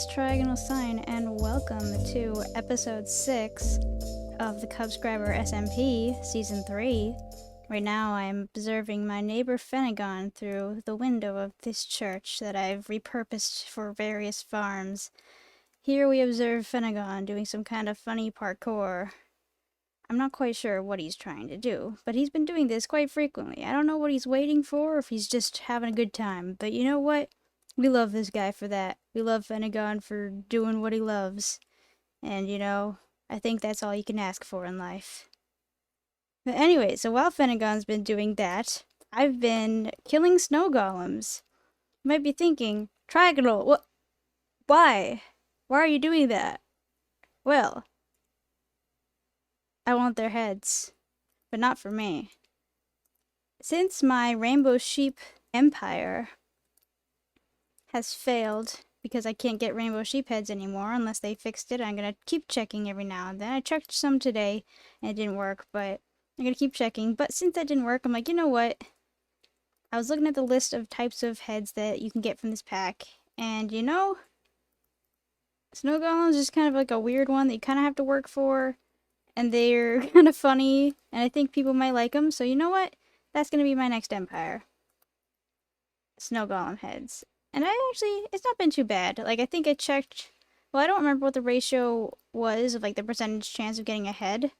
this trigonal sign, and welcome to episode 6 of the Cubscriber SMP season 3. Right now I'm observing my neighbor Fenegon through the window of this church that I've repurposed for various farms. Here we observe Fenegon doing some kind of funny parkour. I'm not quite sure what he's trying to do, but he's been doing this quite frequently. I don't know what he's waiting for, or if he's just having a good time, but you know what? We love this guy for that. We love Fenegon for doing what he loves. And, you know, I think that's all you can ask for in life. But anyway, so while Fenegon's been doing that, I've been killing snow golems. You might be thinking, Trigonal, what? Why? Why are you doing that? Well, I want their heads, but not for me. Since my rainbow sheep empire has failed because I can't get rainbow sheep heads anymore unless they fixed it, I'm gonna keep checking every now and then. I checked some today and it didn't work, but I'm gonna keep checking. But since that didn't work, I'm like, you know what? I was looking at the list of types of heads that you can get from this pack, and you know, snow golems is just kind of like a weird one that you kind of have to work for, and they're kind of funny, and I think people might like them. So you know what? That's gonna be my next empire. Snow golem heads. And it's not been too bad. Like, I think I checked, well, I don't remember what the ratio was of, like, the percentage chance of getting a head.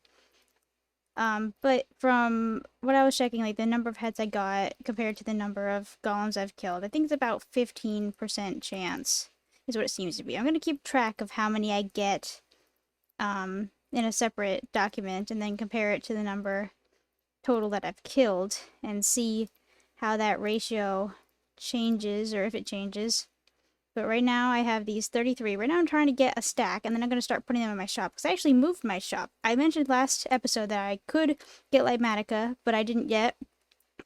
But from what I was checking, like, the number of heads I got compared to the number of golems I've killed, I think it's about 15% chance is what it seems to be. I'm going to keep track of how many I get, in a separate document, and then compare it to the number total that I've killed, and see how that ratio changes, or if it changes. But right now I have these 33. Right now I'm trying to get a stack, and then I'm going to start putting them in my shop, because I actually moved my shop. I mentioned last episode that I could get Lightmatica, but I didn't yet.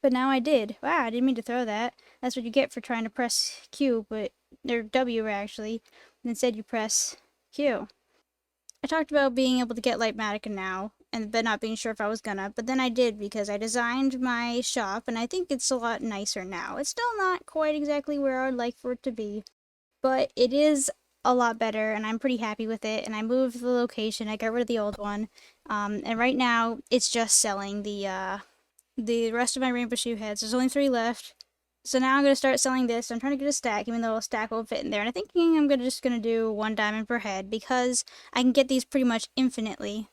But now I did. Wow, I didn't mean to throw that. That's what you get for trying to press Q, or W actually, and instead you press Q. I talked about being able to get Lightmatica now, but not being sure if I was gonna, but then I did because I designed my shop, and I think it's a lot nicer now. It's still not quite exactly where I would like for it to be, but it is a lot better, and I'm pretty happy with it, and I moved the location. I got rid of the old one, and right now it's just selling the rest of my rainbow shoe heads. There's only 3 left. So now I'm going to start selling this. I'm trying to get a stack, even though a stack won't fit in there. And I think I'm just going to do 1 diamond per head, because I can get these pretty much infinitely.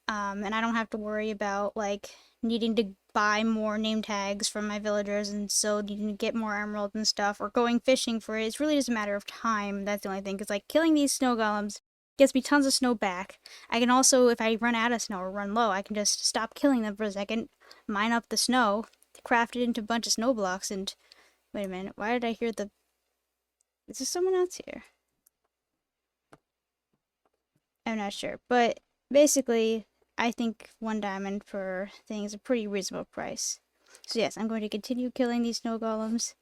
And I don't have to worry about, like, needing to buy more name tags from my villagers, and so needing to get more emeralds and stuff, or going fishing for it. It's really just a matter of time. That's the only thing. Because, like, killing these snow golems gets me tons of snow back. I can also, if I run out of snow or run low, I can just stop killing them for a second, mine up the snow, craft it into a bunch of snow blocks, and wait a minute, why did I hear the... Is there someone else here? I'm not sure, but basically, I think 1 diamond per thing is a pretty reasonable price. So yes, I'm going to continue killing these snow golems.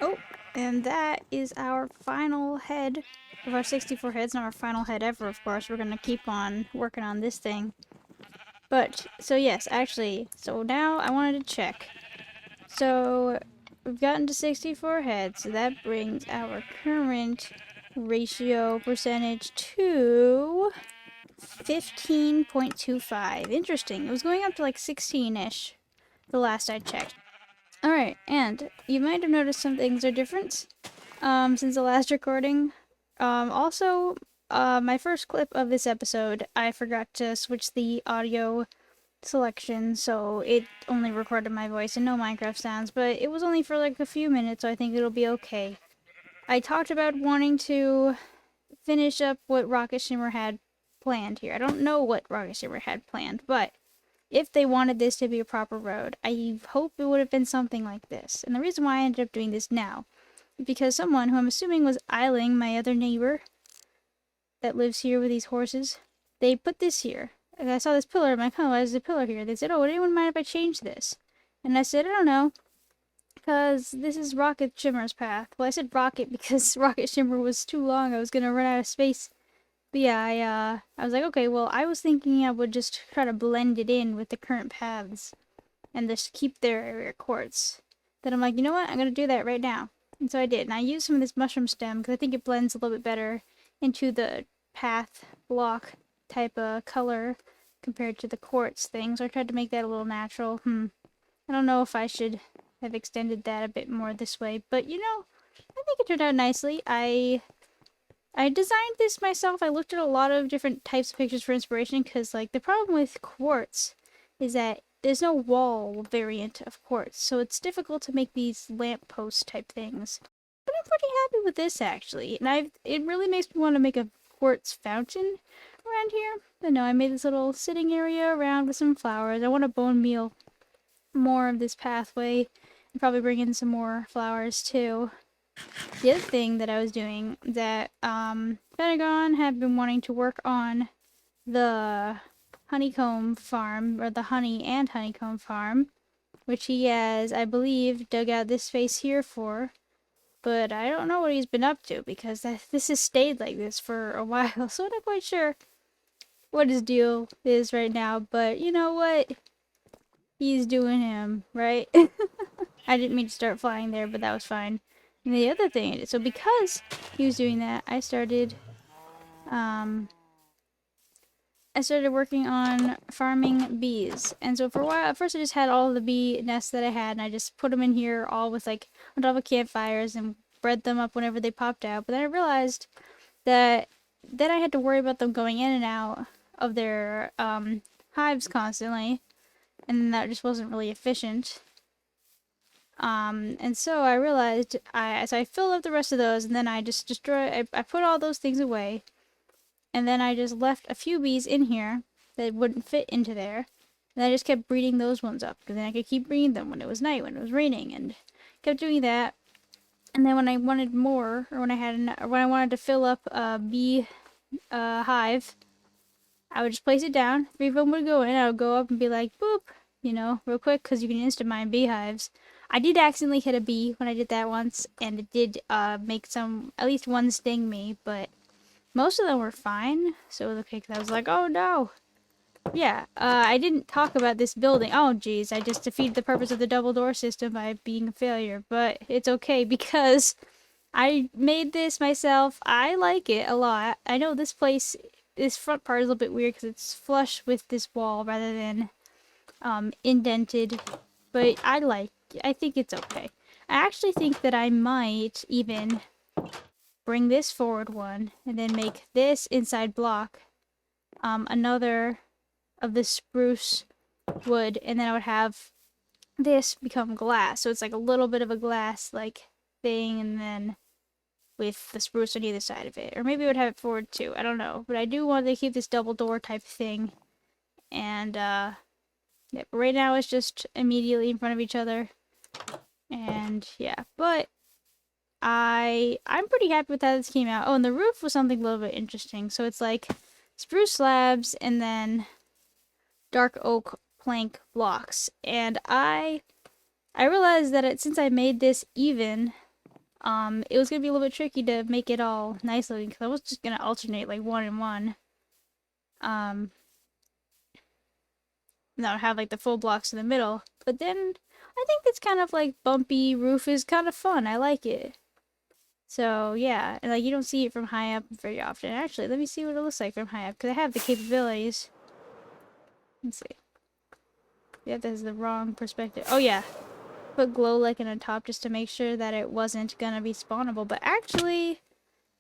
Oh, and that is our final head of our 64 heads, not our final head ever, of course. We're going to keep on working on this thing. But, so yes, actually, so now I wanted to check. So, we've gotten to 64 heads, so that brings our current ratio percentage to 15.25. Interesting. It was going up to like 16-ish the last I checked. Alright, and you might have noticed some things are different since the last recording. Also, my first clip of this episode, I forgot to switch the audio selection, so it only recorded my voice and no Minecraft sounds, but it was only for like a few minutes, so I think it'll be okay. I talked about wanting to finish up what Rocket Shimmer had planned here. I don't know what Rocket Shimmer had planned, but if they wanted this to be a proper road, I hope it would have been something like this. And the reason why I ended up doing this now is because someone who I'm assuming was Eiling, my other neighbor that lives here with these horses, they put this here. And I saw this pillar, I'm like, oh, why is the pillar here? They said, oh, would anyone mind if I change this? And I said, I don't know, because this is Rocket Shimmer's path. Well, I said Rocket because Rocket Shimmer was too long. I was going to run out of space But yeah, I was like, okay, well, I was thinking I would just try to blend it in with the current paths and just keep their area quartz. Then I'm like, you know what? I'm gonna do that right now. And so I did. And I used some of this mushroom stem because I think it blends a little bit better into the path block type of color compared to the quartz thing. So I tried to make that a little natural. I don't know if I should have extended that a bit more this way, but you know, I think it turned out nicely. I designed this myself. I looked at a lot of different types of pictures for inspiration because, like, the problem with quartz is that there's no wall variant of quartz, so it's difficult to make these lamppost type things. But I'm pretty happy with this actually, and it really makes me want to make a quartz fountain around here. But no, I made this little sitting area around with some flowers. I want to bone meal more of this pathway and probably bring in some more flowers too. The other thing that I was doing that Pentagon had been wanting to work on the honeycomb farm, or the honey and honeycomb farm, which he has, I believe, dug out this space here for. But I don't know what he's been up to because this has stayed like this for a while, so I'm not quite sure what his deal is right now. But you know what? He's doing him, right? I didn't mean to start flying there, but that was fine. And the other thing, so because he was doing that, I started working on farming bees. And so for a while, at first I just had all the bee nests that I had, and I just put them in here all with like on top of campfires and bred them up whenever they popped out. But then I realized that then I had to worry about them going in and out of their hives constantly, and that just wasn't really efficient. And so I realized so I filled up the rest of those, and then I just I put all those things away, and then I just left a few bees in here that wouldn't fit into there, and I just kept breeding those ones up, because then I could keep breeding them when it was night, when it was raining, and kept doing that. And then when I wanted more, or when I wanted to fill up a bee hive, I would just place it down. Three of them would go in. I would go up and be like, boop, you know, real quick, because you can instant mine beehives. I did accidentally hit a bee when I did that once, and it did make at least one sting me, but most of them were fine, so it was okay, because I was like, oh no. Yeah, I didn't talk about this building. Oh geez, I just defeated the purpose of the double door system by being a failure, but it's okay because I made this myself. I like it a lot. I know this front part is a little bit weird because it's flush with this wall rather than indented, but I think it's okay. I actually think that I might even bring this forward one and then make this inside block another of the spruce wood, and then I would have this become glass. So it's like a little bit of a glass like thing, and then with the spruce on either side of it. Or maybe I would have it forward too. I don't know. But I do want to keep this double door type thing. And yeah, but right now it's just immediately in front of each other. And yeah, but I'm pretty happy with how this came out. Oh, and the roof was something a little bit interesting. So it's like spruce slabs and then dark oak plank blocks. And I realized that since I made this even, it was gonna be a little bit tricky to make it all nice looking because I was just gonna alternate like one and one. And I would have like the full blocks in the middle. But then I think this kind of like bumpy roof is kind of fun. I like it. So yeah, and like you don't see it from high up very often. Actually, let me see what it looks like from high up because I have the capabilities. Let's see. Yeah, this is the wrong perspective. Oh yeah, put glow lichen on top just to make sure that it wasn't gonna be spawnable. But actually,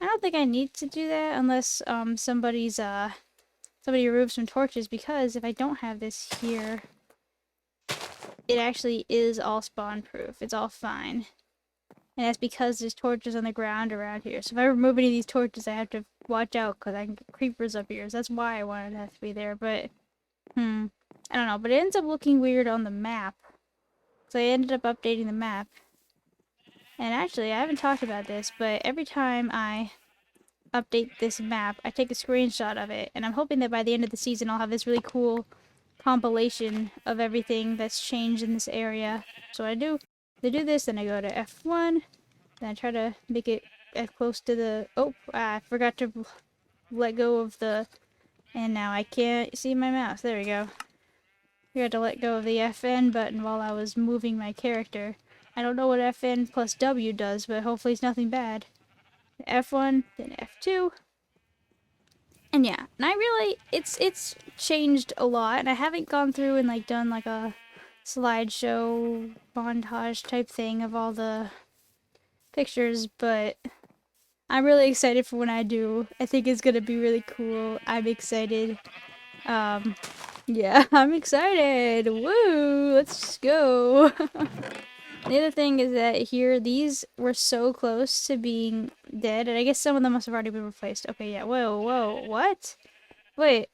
I don't think I need to do that unless somebody removes some torches, because if I don't have this here, it actually is all spawn proof. It's all fine. And that's because there's torches on the ground around here. So if I remove any of these torches, I have to watch out because I can get creepers up here. So that's why I wanted it to be there. But, I don't know. But it ends up looking weird on the map. So I ended up updating the map. And actually, I haven't talked about this, but every time I update this map, I take a screenshot of it. And I'm hoping that by the end of the season, I'll have this really cool compilation of everything that's changed in this area. So I do this, then I go to F1, then I try to make it as close to the... Oh, I forgot to let go of the... And now I can't see my mouse. There we go. I had to let go of the FN button while I was moving my character. I don't know what FN plus W does, but hopefully it's nothing bad. F1, then F2. And yeah, and I really, it's changed a lot, and I haven't gone through and like done like a slideshow montage type thing of all the pictures, but I'm really excited for when I do. I think it's gonna be really cool. I'm excited. Yeah, I'm excited. Woo, let's go. The other thing is that here, these were so close to being dead, and I guess some of them must have already been replaced. Okay, yeah, whoa, what? Wait.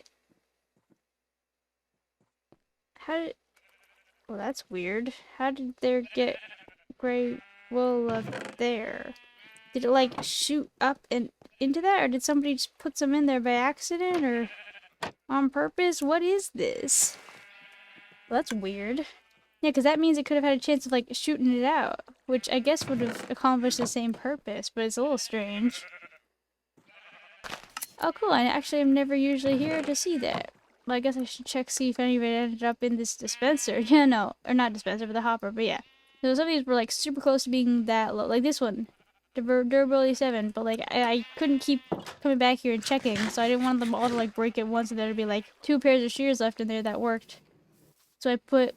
How did... Well, that's weird. How did there get gray wool up there? Did it, like, shoot up and into that, or did somebody just put some in there by accident, or on purpose? What is this? Well, that's weird. Yeah, because that means it could have had a chance of, like, shooting it out, which I guess would have accomplished the same purpose, but it's a little strange. Oh, cool. I actually am never usually here to see that. Well, I guess I should check, see if any of it ended up in this dispenser. Yeah, no. Or not dispenser, but the hopper, but yeah. So some of these were, like, super close to being that low. Like this one. Durability 7, but, like, I couldn't keep coming back here and checking, so I didn't want them all to, like, break at once and there'd be, like, 2 pairs of shears left in there that worked. So I put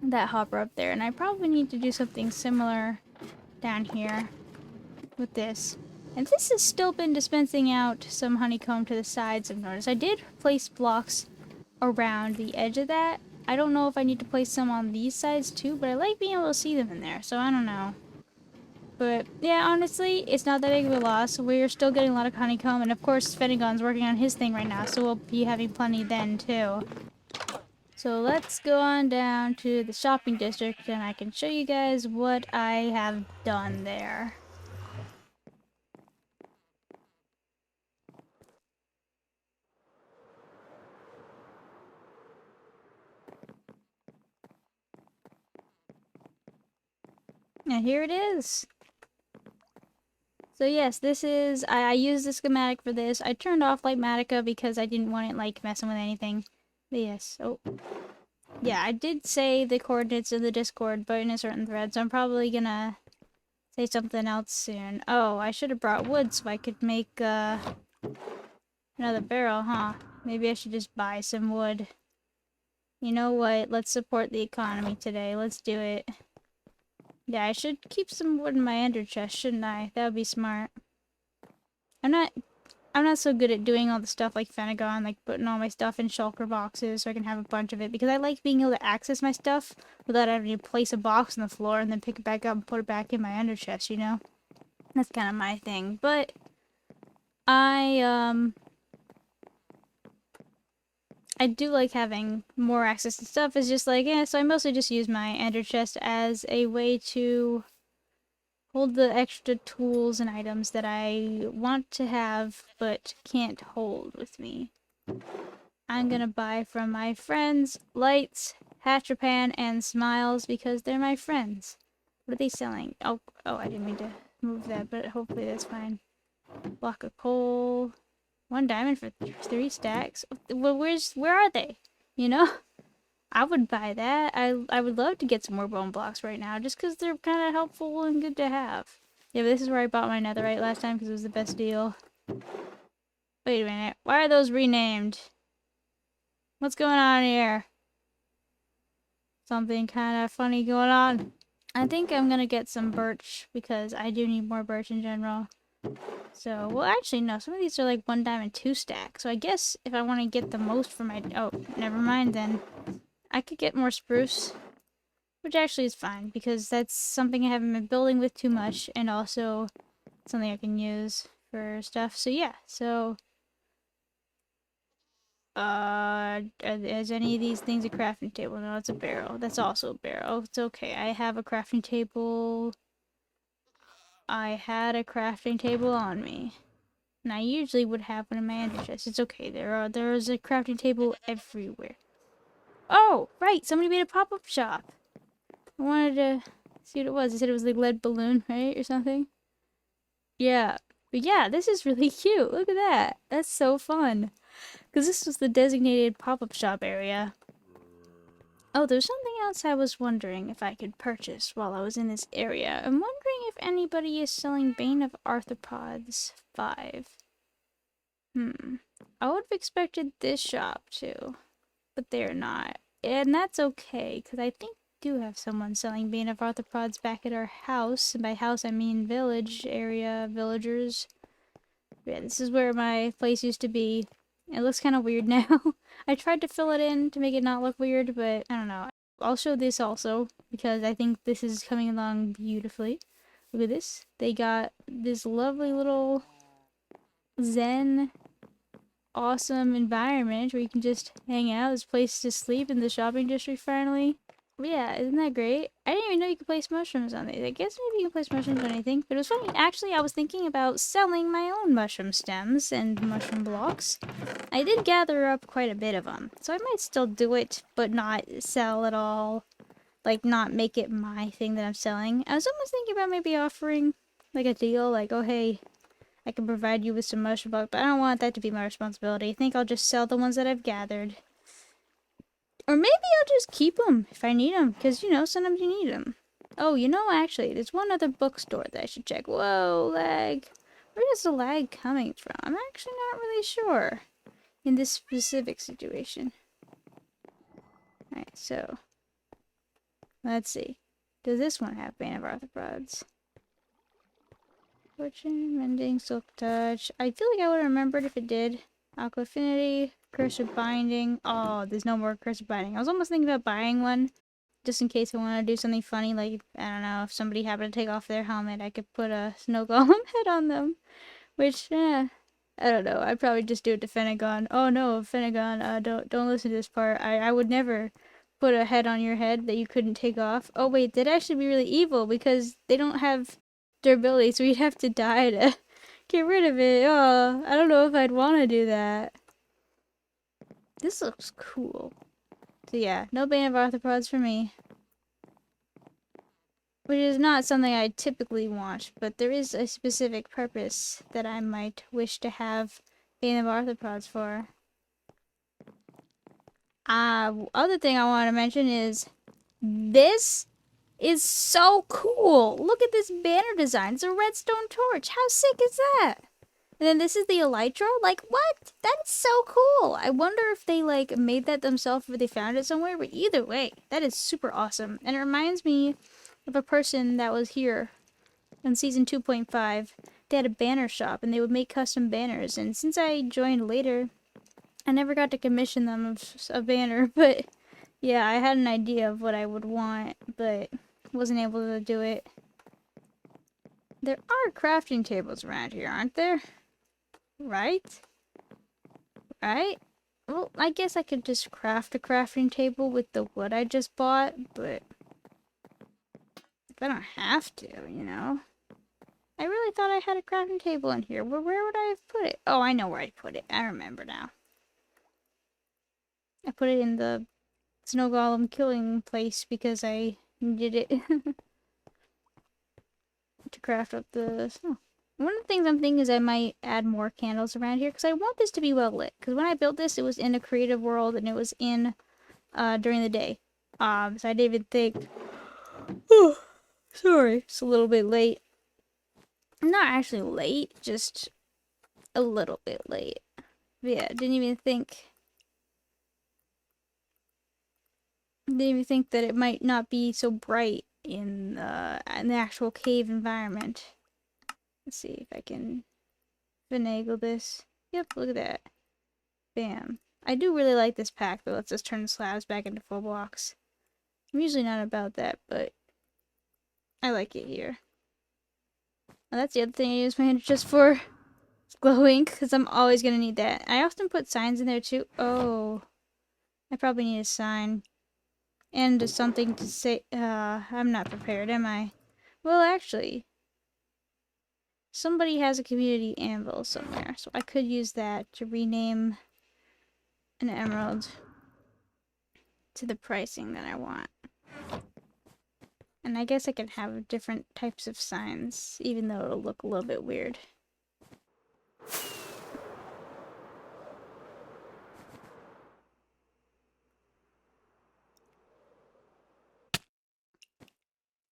that hopper up there, and I probably need to do something similar down here with this. And this has still been dispensing out some honeycomb to the sides, I've noticed. I did place blocks around the edge of that. I don't know if I need to place some on these sides too, but I like being able to see them in there, so I don't know. But yeah, honestly, it's not that big of a loss. We're still getting a lot of honeycomb, and of course Fennegon's working on his thing right now, so we'll be having plenty then too. So let's go on down to the shopping district, and I can show you guys what I have done there. And here it is. So yes, this is, I used the schematic for this. I turned off Lightmatica because I didn't want it, like, messing with anything. But yes, oh. Yeah, I did say the coordinates in the Discord, but in a certain thread, so I'm probably gonna say something else soon. Oh, I should have brought wood so I could make, another barrel, huh? Maybe I should just buy some wood. You know what? Let's support the economy today. Let's do it. Yeah, I should keep some wood in my ender chest, shouldn't I? That would be smart. I'm not so good at doing all the stuff like Fennegon, like putting all my stuff in shulker boxes so I can have a bunch of it, because I like being able to access my stuff without having to place a box on the floor and then pick it back up and put it back in my ender chest, you know? That's kind of my thing. But I do like having more access to stuff. It's just like, yeah, so I mostly just use my ender chest as a way to hold the extra tools and items that I want to have but can't hold with me. I'm gonna buy from my friends Lights, Hatchapan, and Smiles because they're my friends. What are they selling? Oh, I didn't mean to move that, but hopefully that's fine. Block of coal. 1 diamond for 3 stacks. Well, where are they? You know? I would buy that. I would love to get some more bone blocks right now, just because they're kind of helpful and good to have. Yeah, but this is where I bought my netherite last time because it was the best deal. Wait a minute. Why are those renamed? What's going on here? Something kind of funny going on. I think I'm gonna get some birch because I do need more birch in general. So, well, actually, no. Some of these are like 1 diamond 2 stack. So I guess if I want to get the most for my... Oh, never mind then. I could get more spruce, which actually is fine because that's something I haven't been building with too much, and also something I can use for stuff. So yeah, so is any of these things a crafting table? No, it's a barrel. That's also a barrel. It's okay. I have a crafting table. I had a crafting table on me. And I usually would have one in my ender chest. It's okay. There is a crafting table everywhere. Oh, right. Somebody made a pop-up shop. I wanted to see what it was. They said it was like lead balloon, right? Or something. Yeah. But yeah, this is really cute. Look at that. That's so fun. Because this was the designated pop-up shop area. Oh, there's something else I was wondering if I could purchase while I was in this area. I'm wondering if anybody is selling Bane of Arthropods 5. I would have expected this shop too, but they're not. And that's okay, because I think we do have someone selling Bane of Arthropods back at our house. And by house, I mean village area, villagers. Yeah, this is where my place used to be. It looks kind of weird now. I tried to fill it in to make it not look weird, but I don't know. I'll show this also, because I think this is coming along beautifully. Look at this. They got this lovely little zen, awesome environment where you can just hang out. There's a place to sleep in the shopping district finally. Yeah, isn't that great? I didn't even know you could place mushrooms on these. I guess maybe you can place mushrooms on anything. But it was funny. Actually, I was thinking about selling my own mushroom stems and mushroom blocks. I did gather up quite a bit of them. So I might still do it, but not sell at all. Like, not make it my thing that I'm selling. I was almost thinking about maybe offering, like, a deal. Like, oh, hey, I can provide you with some mushroom blocks. But I don't want that to be my responsibility. I think I'll just sell the ones that I've gathered. Or maybe I'll just keep them if I need them, because, you know, sometimes you need them. Oh, you know, actually, there's one other bookstore that I should check. Whoa, lag. Where is the lag coming from? I'm actually not really sure in this specific situation. Alright, so, let's see. Does this one have Bane of Arthropods? Fortune, Mending, Silk Touch. I feel like I would have remembered if it did. Aqua Affinity, Curse of Binding. Oh, there's no more Curse of Binding. I was almost thinking about buying one, just in case I want to do something funny, like, I don't know, if somebody happened to take off their helmet, I could put a snow golem head on them. Which, I don't know, I'd probably just do it to Finnegan. Oh no, Finnegan, don't listen to this part. I would never put a head on your head that you couldn't take off. Oh wait, that'd actually be really evil, because they don't have durability, so we'd have to die to get rid of it. Oh, I don't know if I'd want to do that. This looks cool. So yeah, no Bane of Arthropods for me. Which is not something I typically want, but there is a specific purpose that I might wish to have Bane of Arthropods for. Other thing I want to mention is this is so cool. Look at this banner design. It's a redstone torch. How sick is that? And then this is the elytra. Like, what? That's so cool. I wonder if they, like, made that themselves or they found it somewhere. But either way, that is super awesome. And it reminds me of a person that was here in season 2.5. They had a banner shop and they would make custom banners. And since I joined later, I never got to commission them a banner. But yeah, I had an idea of what I would want, but wasn't able to do it. There are crafting tables around here, aren't there? Right? Right? Well, I guess I could just craft a crafting table with the wood I just bought, but if I don't have to, you know? I really thought I had a crafting table in here. Where would I have put it? Oh, I know where I put it. I remember now. I put it in the snow golem killing place because I needed it to craft up the snow. One of the things I'm thinking is I might add more candles around here because I want this to be well lit. Because when I built this, it was in a creative world and it was in during the day. So I didn't even think. Oh, sorry, it's a little bit late. Not actually late, just a little bit late. But yeah, didn't even think that it might not be so bright in the actual cave environment. Let's see if I can finagle this. Yep, look at that. Bam. I do really like this pack that lets us turn the slabs back into full blocks. I'm usually not about that, but I like it here. Now that's the other thing I use my hand just for. Glow ink, because I'm always going to need that. I often put signs in there too. Oh. I probably need a sign. And something to say. I'm not prepared, am I? Well, actually, somebody has a community anvil somewhere, so I could use that to rename an emerald to the pricing that I want. And I guess I can have different types of signs, even though it'll look a little bit weird.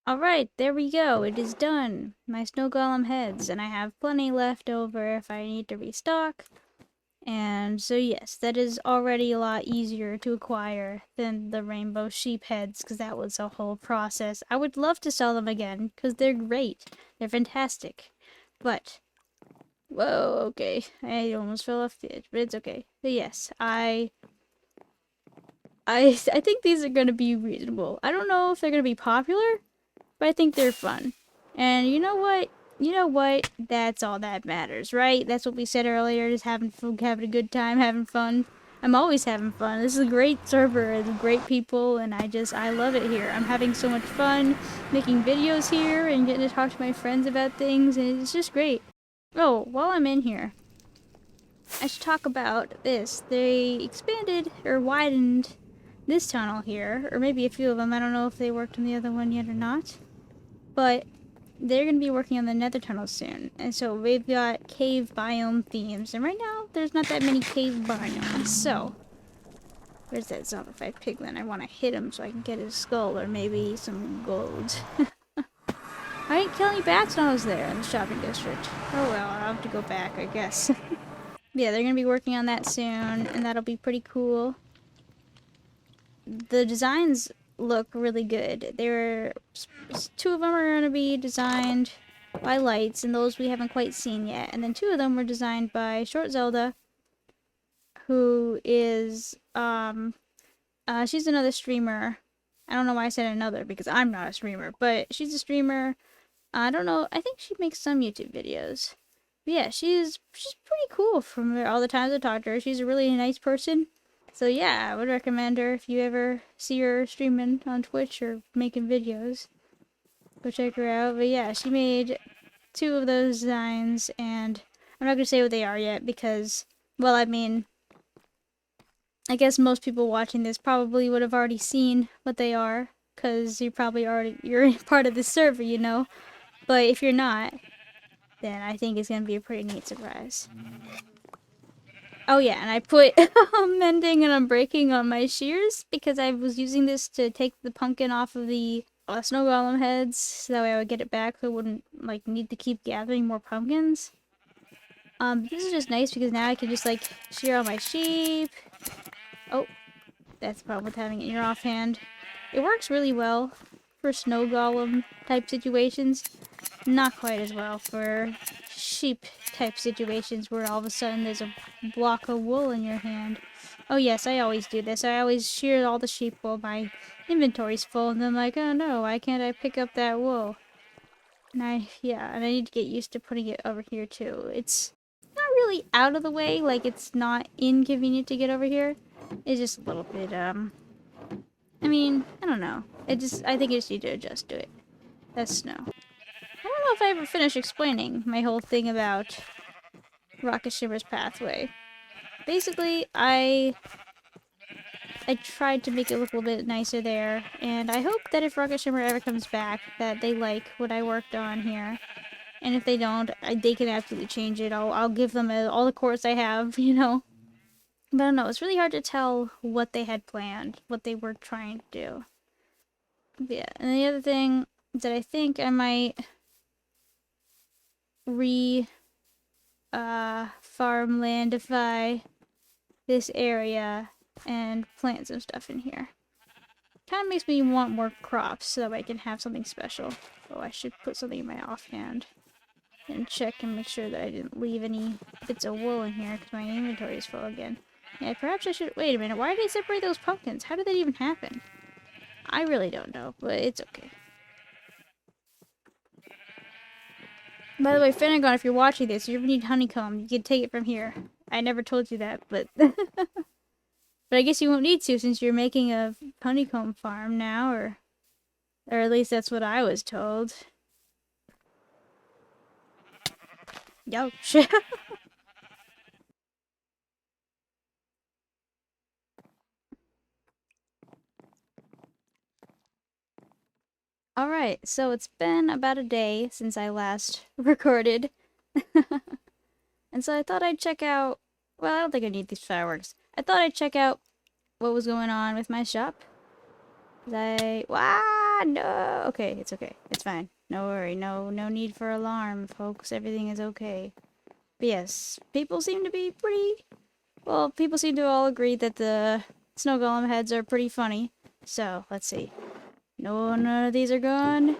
Alright, there we go. It is done. My snow golem heads, and I have plenty left over if I need to restock. And so yes, that is already a lot easier to acquire than the rainbow sheep heads, because that was a whole process. I would love to sell them again, because they're great. They're fantastic. But, whoa, okay. I almost fell off the edge, but it's okay. But yes, I think these are going to be reasonable. I don't know if they're going to be popular, but I think they're fun. And you know what? You know what? That's all that matters, right? That's what we said earlier, just having a good time, having fun. I'm always having fun. This is a great server, and great people, and I love it here. I'm having so much fun making videos here and getting to talk to my friends about things, and it's just great. Oh, while I'm in here, I should talk about this. They expanded or widened this tunnel here, or maybe a few of them. I don't know if they worked on the other one yet or not. But they're going to be working on the nether tunnel soon. And so we've got cave biome themes. And right now, there's not that many cave biomes. So, where's that zombified piglin? I want to hit him so I can get his skull or maybe some gold. I didn't kill any bats when I was there in the shopping district. Oh well, I'll have to go back, I guess. Yeah, they're going to be working on that soon, and that'll be pretty cool. The designs look really good. Two of them are going to be designed by Lights, and those we haven't quite seen yet. And then two of them were designed by Short Zelda, who is, she's another streamer. I don't know why I said another, because I'm not a streamer, but she's a streamer. I don't know, I think she makes some YouTube videos. But yeah, she's pretty cool from all the times I talked to her. She's a really nice person. So yeah, I would recommend her if you ever see her streaming on Twitch or making videos. Go check her out. But yeah, she made two of those designs, and I'm not going to say what they are yet because, well, I mean, I guess most people watching this probably would have already seen what they are, because you're part of the server, you know? But if you're not, then I think it's going to be a pretty neat surprise. Oh yeah, and I put mending and unbreaking on my shears because I was using this to take the pumpkin off of the snow golem heads, so that way I would get it back so I wouldn't like need to keep gathering more pumpkins. This is just nice because now I can just like shear all my sheep. Oh, that's the problem with having it in your offhand. It works really well for snow golem type situations. Not quite as well for sheep type situations where all of a sudden there's a block of wool in your hand. Oh yes, I always do this. I always shear all the sheep while my inventory's full, and then like, oh no, why can't I pick up that wool? And I need to get used to putting it over here too. It's not really out of the way, like it's not inconvenient to get over here. It's just a little bit, I mean, I don't know. I think I just need to adjust to it. That's snow. I don't know if I ever finished explaining my whole thing about Rocket Shimmer's pathway. Basically, I tried to make it look a little bit nicer there, and I hope that if Rocket Shimmer ever comes back, that they like what I worked on here. And if they don't, they can absolutely change it. I'll give them all the quartz I have, you know. But I don't know, it's really hard to tell what they had planned, what they were trying to do. But yeah, and the other thing that I think I might farmlandify this area and plant some stuff in here. Kind of makes me want more crops so that I can have something special. Oh, I should put something in my offhand and check and make sure that I didn't leave any bits of wool in here because my inventory is full again. Yeah, perhaps I should... Wait a minute, why did they separate those pumpkins? How did that even happen? I really don't know, but it's okay. By the way, Finnegan, if you're watching this, if you ever need honeycomb, you can take it from here. I never told you that, but... But I guess you won't need to since you're making a honeycomb farm now, or at least that's what I was told. Yo, shit. Alright, so it's been about a day since I last recorded. And so I thought I'd check out... Well, I don't think I need these fireworks. I thought I'd check out what was going on with my shop. Wow! Ah, no. Okay, it's okay. It's fine. No worry. No need for alarm, folks. Everything is okay. But yes, people seem to be pretty... Well, people seem to all agree that the snow golem heads are pretty funny. So, let's see. No, none of these are gone.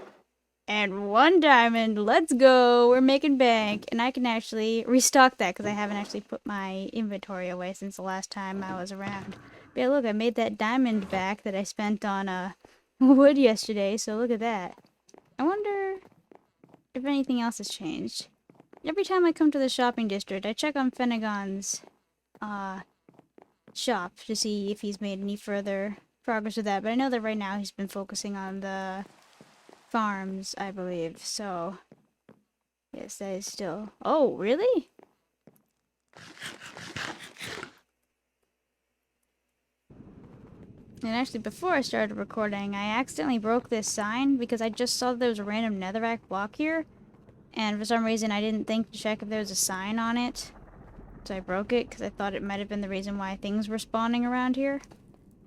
And 1 diamond. Let's go. We're making bank. And I can actually restock that because I haven't actually put my inventory away since the last time I was around. But yeah, look, I made that diamond back that I spent on wood yesterday. So look at that. I wonder if anything else has changed. Every time I come to the shopping district, I check on Finnegan's shop to see if he's made any further progress with that. But I know that right now he's been focusing on the farms, I believe. So, yes, that is still... Oh, really? And actually, before I started recording, I accidentally broke this sign because I just saw that there was a random netherrack block here. And for some reason, I didn't think to check if there was a sign on it. So I broke it because I thought it might have been the reason why things were spawning around here.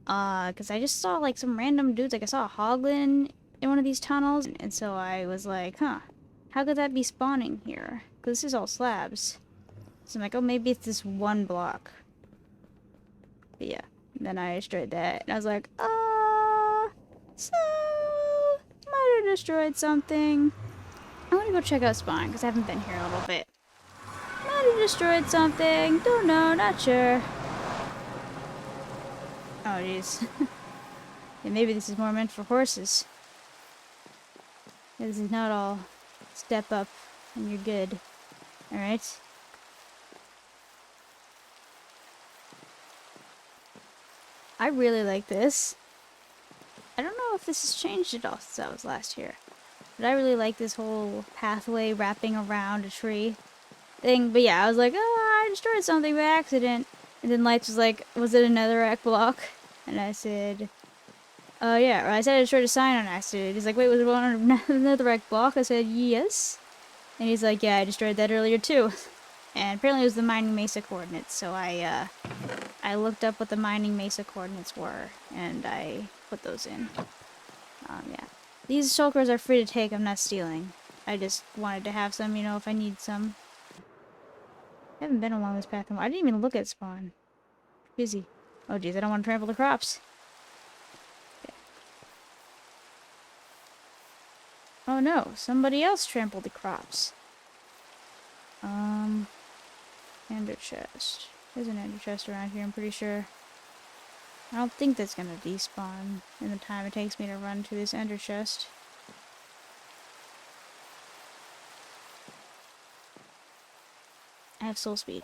Because I just saw like some random dudes, like I saw a hoglin in one of these tunnels. And so I was like, huh, how could that be spawning here? Because this is all slabs. So I'm like, oh, maybe it's this one block. But yeah, and then I destroyed that. And I was like, so might have destroyed something. I want to go check out spawn because I haven't been here in a little bit. Might have destroyed something. Don't know, not sure. Oh, jeez. Yeah, maybe this is more meant for horses. This is not all step up and you're good. Alright? I really like this. I don't know if this has changed at all since I was last here. But I really like this whole pathway wrapping around a tree thing. But yeah, I was like, oh, I destroyed something by accident. And then Lights was like, was it a netherrack block? And I said, yeah. Or I said I destroyed a sign on accident. He's like, wait, was it on a netherrack block? I said, yes. And he's like, yeah, I destroyed that earlier too. And apparently it was the mining mesa coordinates. So I looked up what the mining mesa coordinates were. And I put those in. Yeah. These shulkers are free to take. I'm not stealing. I just wanted to have some, you know, if I need some. I haven't been along this path in a while. I didn't even look at spawn. Busy. Oh, geez, I don't want to trample the crops. Okay. Oh, no. Somebody else trampled the crops. Ender chest. There's an ender chest around here, I'm pretty sure. I don't think that's gonna despawn in the time it takes me to run to this ender chest. I have soul speed.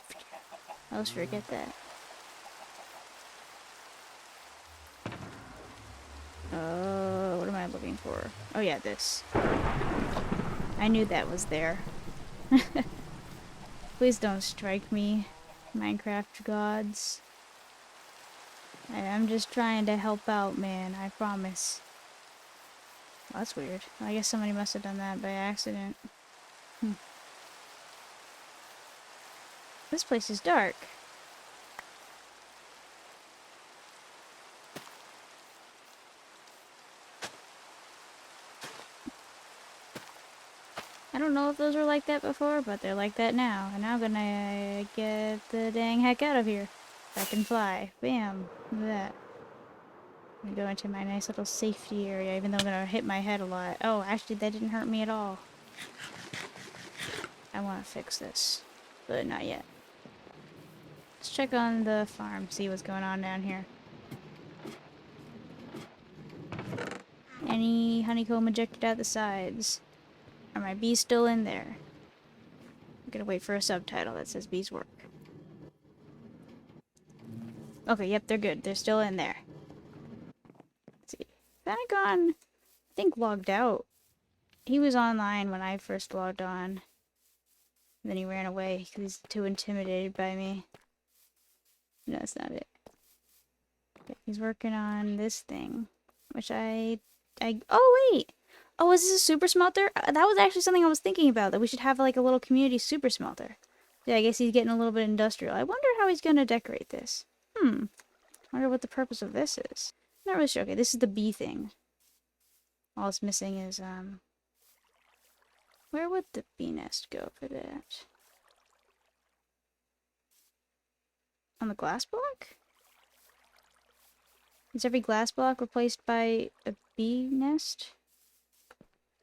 I always forget that. What am I looking for? Oh yeah, this. I knew that was there. Please don't strike me, Minecraft gods. I'm just trying to help out, man. I promise. Well, that's weird. I guess somebody must have done that by accident. This place is dark. I don't know if those were like that before, but they're like that now. And I'm gonna get the dang heck out of here. If I can fly. Bam. Look at that. I'm gonna go into my nice little safety area, even though I'm gonna hit my head a lot. Oh, actually, that didn't hurt me at all. I want to fix this, but not yet. Let's check on the farm, see what's going on down here. Any honeycomb ejected out the sides? Are my bees still in there? I'm gonna wait for a subtitle that says bees work. Okay, yep, they're good. They're still in there. Let's see. Pentagon, I think, logged out. He was online when I first logged on. And then he ran away because he's too intimidated by me. No, that's not it. Okay, he's working on this thing. Which oh, wait! Oh, is this a super smelter? That was actually something I was thinking about, that we should have like a little community super smelter. Yeah, I guess he's getting a little bit industrial. I wonder how he's gonna decorate this. I wonder what the purpose of this is. Not really sure. Okay, this is the bee thing. All it's missing is, where would the bee nest go for that? On the glass block? Is every glass block replaced by a bee nest?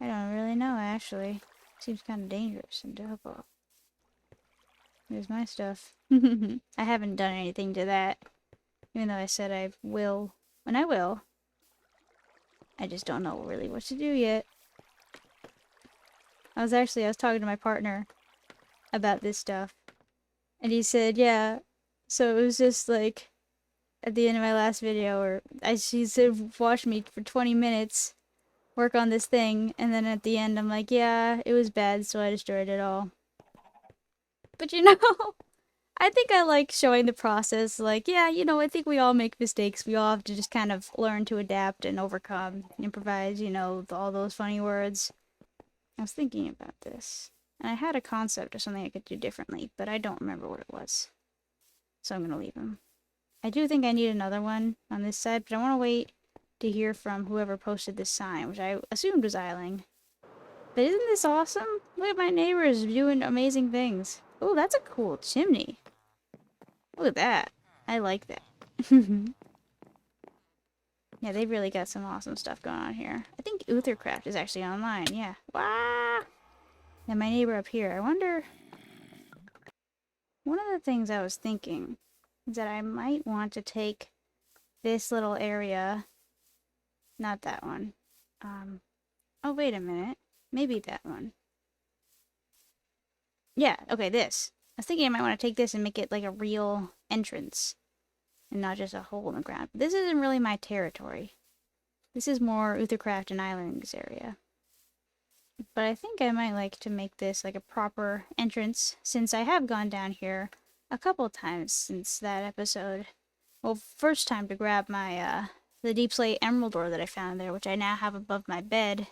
I don't really know, actually. Seems kind of dangerous and difficult. Here's my stuff. I haven't done anything to that. Even though I said I will. And I will. I just don't know really what to do yet. I was talking to my partner about this stuff. And he said, yeah. So it was just like, at the end of my last video, or she said, watch me for 20 minutes, work on this thing. And then at the end, I'm like, yeah, it was bad, so I destroyed it all. But you know, I think I like showing the process. Like, yeah, you know, I think we all make mistakes. We all have to just kind of learn to adapt and overcome, improvise, you know, all those funny words. I was thinking about this, and I had a concept of something I could do differently, but I don't remember what it was. So I'm gonna leave him. I do think I need another one on this side, but I want to wait to hear from whoever posted this sign, which I assumed was Eiling. But isn't this awesome? Look at my neighbors doing amazing things. Oh, that's a cool chimney. Look at that. I like that. Yeah, they've really got some awesome stuff going on here. I think Uthercraft is actually online, yeah. Wow! And my neighbor up here, I wonder... One of the things I was thinking is that I might want to take this little area... Not that one. Oh, wait a minute. Maybe that one. Yeah, okay, this. I was thinking I might want to take this and make it like a real entrance. And not just a hole in the ground. But this isn't really my territory. This is more Uthercraft and Island's area. But I think I might like to make this like a proper entrance, since I have gone down here a couple times since that episode. Well, first time to grab my, the Deep Slate Emerald ore that I found there, which I now have above my bed.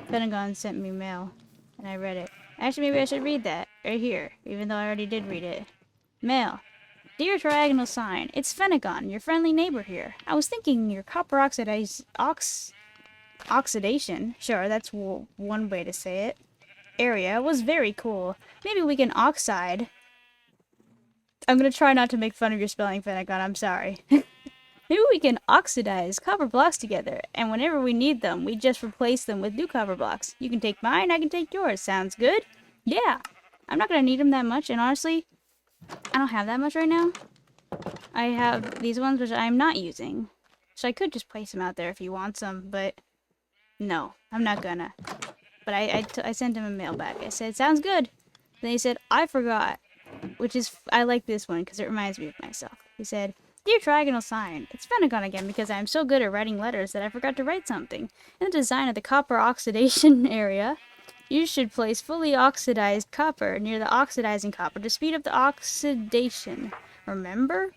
Pentagon sent me mail, and I read it. Actually, maybe I should read that right here, even though I already did read it. Mail. Dear Triagonal Sign, it's Phenagon, your friendly neighbor here. I was thinking your copper oxidation, sure, that's one way to say it, area was very cool. Maybe we can oxide. I'm gonna try not to make fun of your spelling, Phenagon, I'm sorry. Maybe we can oxidize copper blocks together, and whenever we need them, we just replace them with new copper blocks. You can take mine, I can take yours. Sounds good? Yeah. I'm not gonna need them that much, and honestly, I don't have that much right now. I have these ones which I'm not using. So I could just place them out there if he wants them, but no, I'm not gonna. But I sent him a mail back. I said, sounds good. Then he said, I forgot. Which is, I like this one because it reminds me of myself. He said, Dear Triagonal Sign, it's Phenagon again because I'm so good at writing letters that I forgot to write something. In the design of the copper oxidation area, you should place fully oxidized copper near the oxidizing copper to speed up the oxidation. Remember?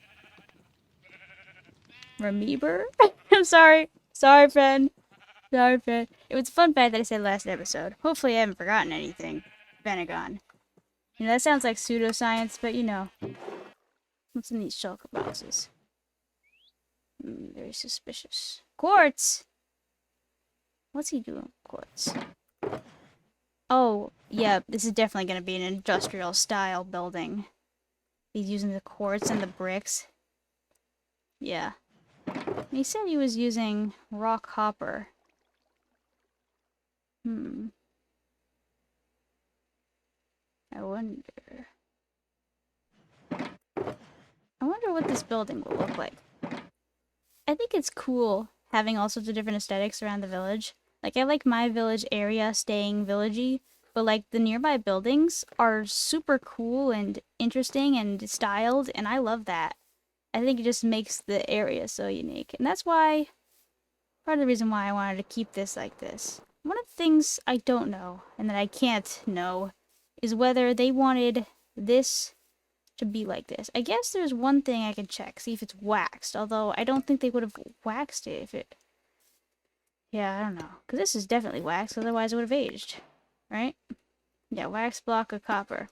Remember? I'm sorry. Sorry, friend. Sorry, friend. It was a fun fact that I said last episode. Hopefully I haven't forgotten anything. Phenagon. You know, that sounds like pseudoscience, but you know. What's in these shulker boxes? Very suspicious. Quartz! What's he doing with quartz? Oh, yeah, this is definitely going to be an industrial style building. He's using the quartz and the bricks. Yeah. He said he was using raw copper. I wonder what this building will look like. I think it's cool having all sorts of different aesthetics around the village. Like, I like my village area staying villagey, but like the nearby buildings are super cool and interesting and styled, and I love that. I think it just makes the area so unique. And that's why, part of the reason why I wanted to keep this like this. One of the things I don't know, and that I can't know, is whether they wanted this to be like this. I guess there's one thing I can check, see if it's waxed, although I don't think they would have waxed it if it... Yeah, I don't know. Because this is definitely waxed, otherwise it would have aged. Right? Yeah, wax block of copper.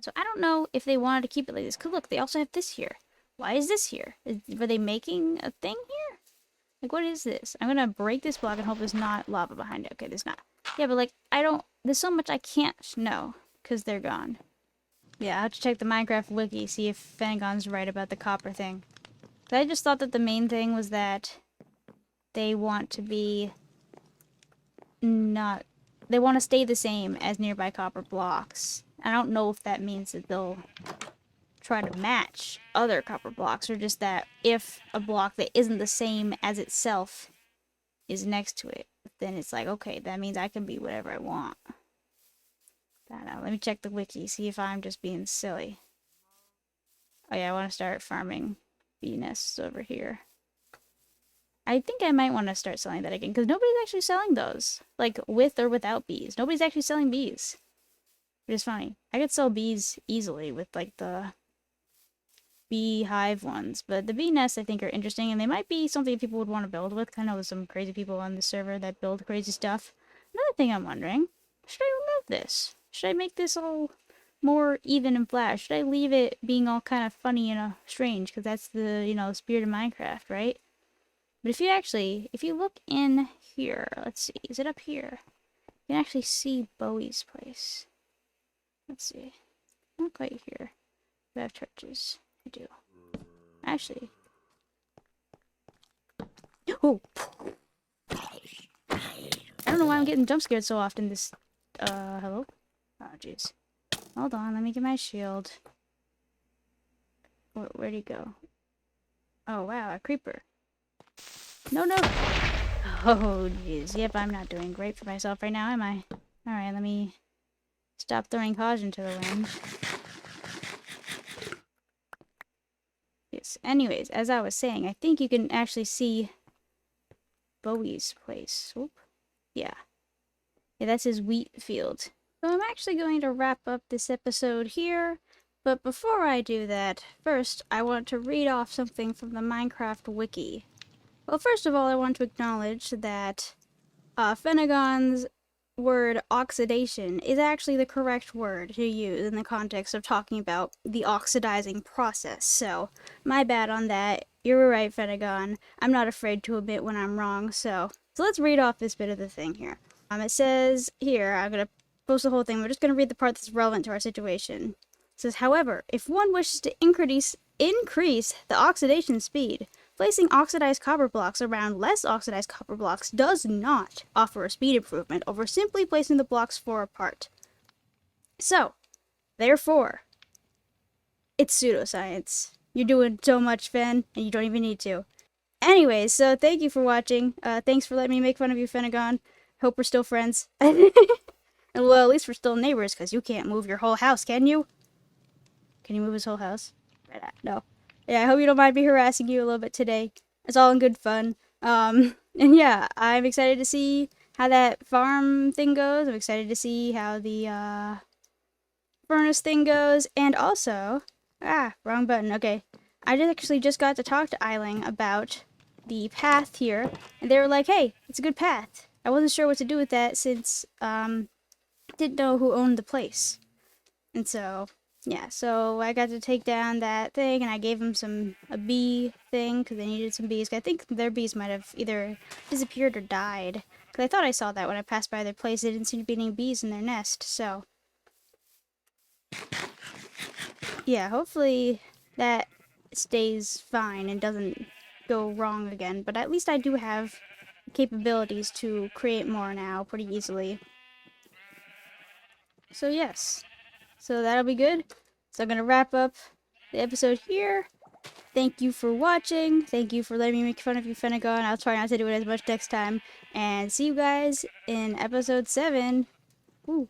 So I don't know if they wanted to keep it like this. Because look, they also have this here. Why is this here? Were they making a thing here? Like, what is this? I'm gonna break this block and hope there's not lava behind it. Okay, there's not. Yeah, but like, there's so much I can't know because they're gone. Yeah, I'll have to check the Minecraft wiki, see if Fenegon's right about the copper thing. But I just thought that the main thing was that they want to be not... They want to stay the same as nearby copper blocks. I don't know if that means that they'll try to match other copper blocks, or just that if a block that isn't the same as itself is next to it, then it's like, okay, that means I can be whatever I want. I don't know. Let me check the wiki, see if I'm just being silly. Oh yeah, I want to start farming bee nests over here. I think I might want to start selling that again, because nobody's actually selling those. Like, with or without bees. Nobody's actually selling bees. Which is funny. I could sell bees easily with, like, the beehive ones. But the bee nests, I think, are interesting, and they might be something people would want to build with. I know there's some crazy people on the server that build crazy stuff. Another thing I'm wondering, should I remove this? Should I make this all more even and flat? Should I leave it being all kind of funny and strange? Because that's the, you know, spirit of Minecraft, right? But if you look in here, let's see, is it up here? You can actually see Bowie's place. Let's see. Not quite here. Do I have torches? I do. Actually. Oh! I don't know why I'm getting jump scared so often this... hello? Oh, jeez. Hold on, let me get my shield. Where'd he go? Oh, wow, a creeper. No, no! Oh, jeez. Yep, I'm not doing great for myself right now, am I? Alright, let me stop throwing caution to the wind. Yes, anyways, as I was saying, I think you can actually see Bowie's place. Oop. Yeah. Yeah, that's his wheat field. So I'm actually going to wrap up this episode here, but before I do that, first I want to read off something from the Minecraft wiki. Well, first of all, I want to acknowledge that Fenegon's word oxidation is actually the correct word to use in the context of talking about the oxidizing process. So, my bad on that. You're right, Fenegon. I'm not afraid to admit when I'm wrong, so let's read off this bit of the thing here. It says here, I'm going to post the whole thing. We're just going to read the part that's relevant to our situation. It says, however, if one wishes to increase the oxidation speed, placing oxidized copper blocks around less oxidized copper blocks does not offer a speed improvement over simply placing the blocks far apart. So, therefore, it's pseudoscience. You're doing so much, Fen, and you don't even need to. Anyways, so thank you for watching. Thanks for letting me make fun of you, Fenegon. Hope we're still friends. And well, at least we're still neighbors, because you can't move your whole house, can you? Can you move his whole house? No. Yeah, I hope you don't mind me harassing you a little bit today. It's all in good fun. And yeah, I'm excited to see how that farm thing goes. I'm excited to see how the furnace thing goes. And also, wrong button. Okay. I actually just got to talk to Eiling about the path here. And they were like, hey, it's a good path. I wasn't sure what to do with that since, didn't know who owned the place. And so, yeah, so I got to take down that thing, and I gave them a bee thing, because they needed some bees. I think their bees might have either disappeared or died. Because I thought I saw that when I passed by their place. There didn't seem to be any bees in their nest, so... yeah, hopefully that stays fine and doesn't go wrong again. But at least I do have capabilities to create more now pretty easily. So yes. So that'll be good. So I'm going to wrap up the episode here. Thank you for watching. Thank you for letting me make fun of you, Fenegon. I'll try not to do it as much next time. And see you guys in episode 7. Ooh.